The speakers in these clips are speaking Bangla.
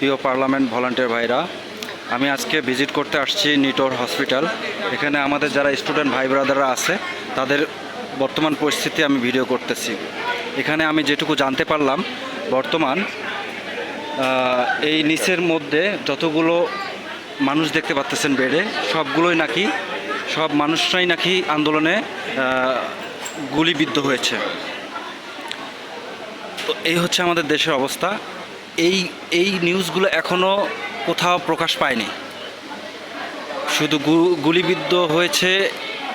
প্রিয় পার্লামেন্ট ভলান্টিয়ার ভাইরা, আমি আজকে ভিজিট করতে আসছি নিটোর হসপিটাল। এখানে আমাদের যারা স্টুডেন্ট ভাই ব্রাদাররা আছে তাদের বর্তমান পরিস্থিতি আমি ভিডিও করতেছি। এখানে আমি যেটুকু জানতে পারলাম, বর্তমান এই নিচের মধ্যে যতগুলো মানুষ দেখতে পাচ্ছেন বেডে, সবগুলোই নাকি সব মানুষরাই নাকি আন্দোলনে গুলিবিদ্ধ হয়েছে। তো এই হচ্ছে আমাদের দেশের অবস্থা। এই নিউজগুলো এখনও কোথাও প্রকাশ পায়নি। শুধু গুলিবিদ্ধ হয়েছে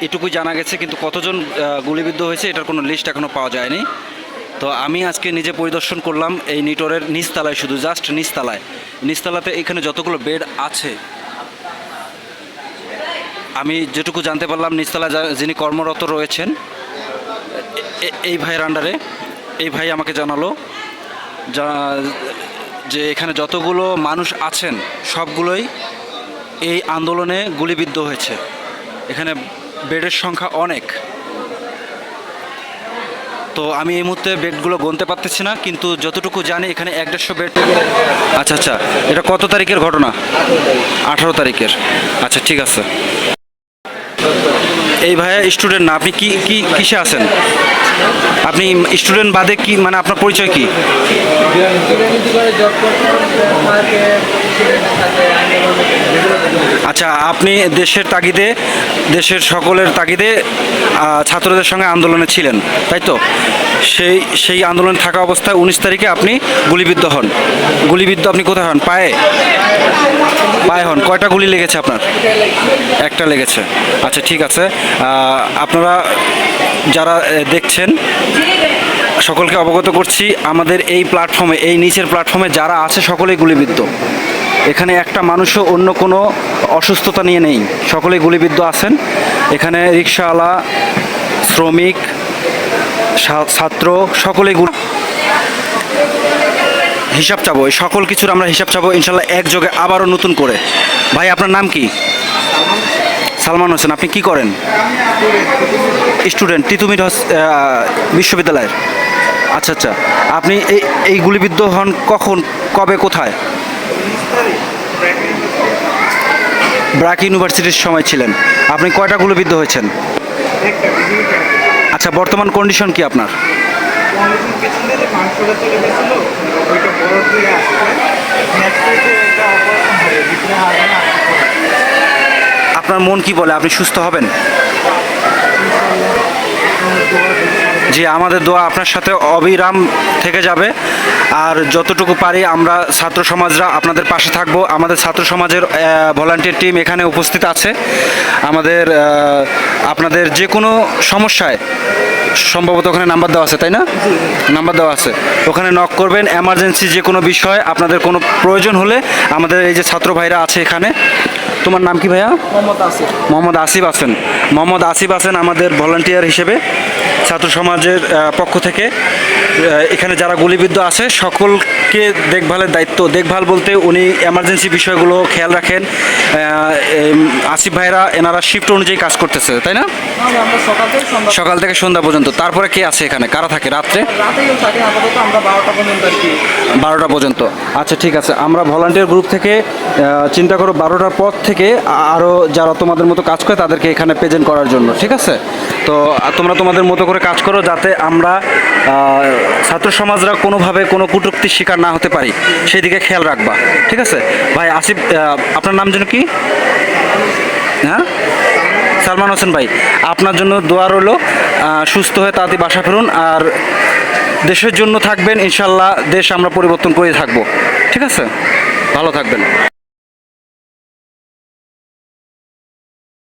এটুকুই জানা গেছে, কিন্তু কতজন গুলিবিদ্ধ হয়েছে এটার কোনো লিস্ট এখনও পাওয়া যায়নি। তো আমি আজকে নিজে পরিদর্শন করলাম এই নিটোরের নিচতলায়, শুধু জাস্ট নিচতলাতে এখানে যতগুলো বেড আছে, আমি যেটুকু জানতে পারলাম নিচতলায় যিনি কর্মরত রয়েছেন এই ভাইয়ের আন্ডারে, এই ভাই আমাকে জানালো যে এখানে যতগুলো মানুষ আছেন সবগুলোই এই আন্দোলনে গুলিবিদ্ধ হয়েছে। এখানে বেডের সংখ্যা অনেক। তো আমি এই মুহূর্তে বেডগুলো গুনতে পারতেছি না, কিন্তু যতটুকু জানি এখানে 150 বেড। আচ্ছা, এটা কত তারিখের ঘটনা? 18 তারিখের। আচ্ছা, ঠিক আছে। এই ভাইয়া স্টুডেন্ট না, আপনি কিসে আছেন? আপনি স্টুডেন্ট বাদে কি, মানে আপনার পরিচয় কি? আচ্ছা, আপনি দেশের তাগিদে, দেশের সকলের তাগিদে ছাত্রদের সঙ্গে আন্দোলনে ছিলেন, তাই তো? সেই আন্দোলনে থাকা অবস্থায় 19 তারিখে আপনি গুলিবিদ্ধ হন। গুলিবিদ্ধ আপনি কোথায় হন? পায়ে হন। কয়টা গুলি লেগেছে আপনার? একটা লেগেছে। আচ্ছা, ঠিক আছে। আপনারা যারা দেখছেন সকলকে অবগত করছি, আমাদের এই প্ল্যাটফর্মে, এই নিচের প্ল্যাটফর্মে যারা আছে সকলেই গুলিবিদ্ধ। এখানে একটা মানুষও অন্য কোনো অসুস্থতা নিয়ে নেই, সকলেই গুলিবিদ্ধ আছেন। এখানে রিকশাওয়ালা, শ্রমিক, ছাত্র সকলেই হিসাব চাবো। এই সকল কিছুর আমরা হিসাব চাবো ইনশাল্লাহ একযোগে আবারও নতুন করে। ভাই, আপনার নাম কি? সালমান হোসেন। আপনি কি করেন? স্টুডেন্ট, তিতুমির বিশ্ববিদ্যালয়ের। আচ্ছা, আপনি এই গুলিবিদ্ধ হন কখন, কবে, কোথায়? ব্র্যাক ইউনিভার্সিটির সময় ছিলেন। আপনি কয়টা গুলিবিদ্ধ হয়েছেন? আচ্ছা, বর্তমান কন্ডিশন কি আপনার? আপনার মন কি বলে? আপনি সুস্থ হবেন? জি, আমাদের দোয়া আপনার সাথে অবিরাম থেকে যাবে। আর যতটুকু পারি আমরা ছাত্র সমাজরা আপনাদের পাশে থাকবো। আমাদের ছাত্র সমাজের ভলান্টিয়ার টিম এখানে উপস্থিত আছে। আপনাদের যে কোনো সমস্যায় সম্ভবত ওখানে নাম্বার দেওয়া আছে, তাই না? নাম্বার দেওয়া আছে, ওখানে নক করবেন। এমার্জেন্সি যে কোনো বিষয় আপনাদের কোনো প্রয়োজন হলে আমাদের এই যে ছাত্র ভাইরা আছে এখানে। তোমার নাম কি ভাইয়া? মোহাম্মদ আসিফ আছেন। মোহাম্মদ আসিফ আছেন আমাদের ভলান্টিয়ার হিসেবে ছাত্র সমাজের পক্ষ থেকে। এখানে যারা গুলিবিদ্ধ আছে সকলকে দেখভালের দায়িত্ব, দেখভাল বলতে উনি এমার্জেন্সি বিষয়গুলো খেয়াল রাখেন। আসিফ ভাইরা এনারা শিফট অনুযায়ী কাজ করতেছে, তাই না? সকাল থেকে সন্ধ্যা পর্যন্ত। তারপরে কে আছে এখানে, কারা থাকে রাত্রে? 12টা পর্যন্ত। আচ্ছা, ঠিক আছে। আমরা ভলান্টিয়ার গ্রুপ থেকে চিন্তা করো 12টার পর থেকে আরও যারা তোমাদের মতো কাজ করে তাদেরকে এখানে প্রেজেন্ট করার জন্য, ঠিক আছে? তো তোমরা তোমাদের মতো করে কাজ করো, যাতে আমরা ছাত্র সমাজরা কোনোভাবে কোনো কটূক্তির শিকার না হতে পারি, সেই দিকে খেয়াল রাখবা, ঠিক আছে? ভাই আসিফ, আপনার নাম যেন কি? হ্যাঁ, সালমান হোসেন ভাই, আপনার জন্য দোয়া রইল। সুস্থ হয়ে তাড়াতাড়ি বাসা ফিরুন, আর দেশের জন্য থাকবেন ইনশাল্লাহ। দেশ আমরা পরিবর্তন করে থাকবো, ঠিক আছে? ভালো থাকবেন।